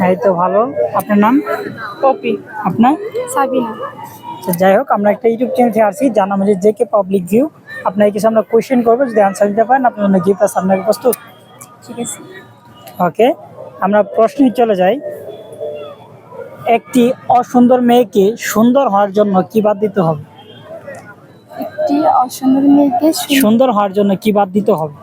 এই তো ভালো। আপনার নাম? পপি। আপনার? সাবিনা। তো যাই হোক, আমরা একটা ইউটিউব চ্যানেল থেকে আসছি, যার নাম হচ্ছে জেকে পাবলিক ভিউ। আপনার কিছু আমরা কোয়েশ্চেন করবো, যদি আনসার দিতে পারেন আপনার জন্য গিফট আছে। আপনাকে প্রস্তুত? ঠিক আছে। ওকে, আমরা প্রশ্নে চলে যাই। একটি অসুন্দর মেয়েকে সুন্দর হওয়ার জন্য কি বাদ দিতে হবে? একটি অসুন্দর মেয়েকে সুন্দর হওয়ার জন্য কি বাদ দিতে হবে?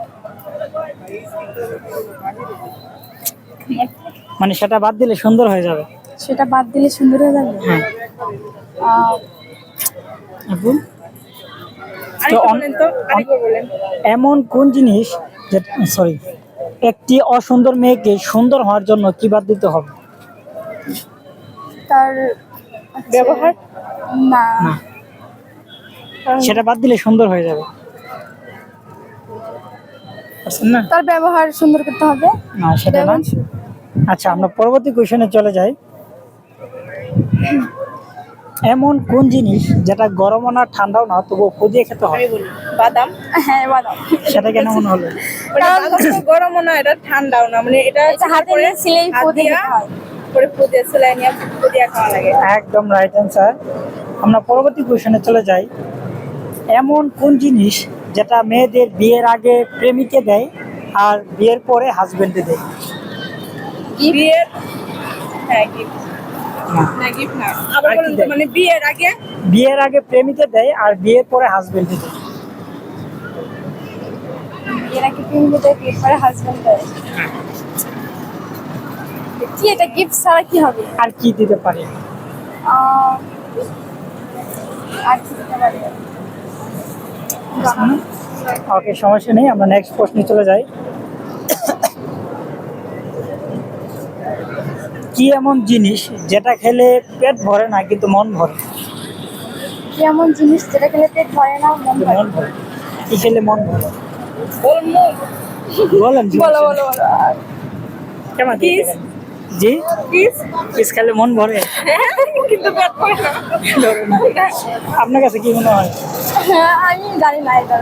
মানে সেটা বাদ দিলে সুন্দর হয়ে যাবে। সেটা বাদ দিলে সুন্দর হয়ে যাবে। হ্যাঁ। আহ, আপু? আরেকবার বলেন। এমন কোন জিনিস, সরি, একটি অসুন্দর মেয়েকে সুন্দর হওয়ার জন্য কি বাদ দিতে হবে? তার ব্যবহার? না, না, সেটা বাদ দিলে সুন্দর হয়ে যাবে। বুঝছেন না? তার ব্যবহার সুন্দর করতে হবে। না, সেটা না। আচ্ছা, আমরা পরবর্তী কোশ্চেনে চলে যাই। এমন কোন জিনিস যেটা গরমও না ঠান্ডাও না তবুও পুড়িয়ে খেতে হয়? বাদাম। হ্যাঁ, বাদাম। সেটা কেন মনে হলো? বাদাম তো গরমও না, এটা ঠান্ডাও না, মানে এটা এটা হাতে নিয়ে সিলাই পুঁতে খেতে হয়। করে পুঁতে সেলাই নিয়ে পুঁতে খাওয়া লাগে। একদম রাইট অ্যান্সার। আমরা পরবর্তী কোশ্চেনে চলে যাই। এমন কোন জিনিস যেটা মেয়েদের বিয়ের আগে প্রেমিকে দেয় আর বিয়ের পরে হাজবেন্ডে দেয়? বিয়ের, হ্যাঁ গিফট। না, না গিফট না, আবার আর কি বলুন তো, দেয়? মানে বিয়ের আগে বিয়ের আগে প্রেমিকে দেয় আর বিয়ের পরে হাজবেন্ডে দেয়। এর আগে প্রেমিকে দেয়, বিয়ের পরে হাজবেন্ড দেয়। কি এটা গিফট ছাড়া কি হবে? আর কি দিতে পারে? আহ, আর কি দিতে পারে? ওকে, সমস্যা নেই, আমরা নেক্সট প্রশ্নে চলে যাই। কি এমন জিনিস যেটা খেলে পেট ভরে না কিন্তু মন ভরে? কি এমন জিনিস যেটা খেলে পেট ভরে না, মন ভরে? মন ভরে। কি খেলে মন ভরে? বলমু বলেন। বলো বলো বলো। কেমন কিস। জি, কিস, কিস খেলে মন ভরে? কিন্তু পেট ভরে না। ধরে না। আপনার কাছে কি মনে হয়? আমি জানি না এটা।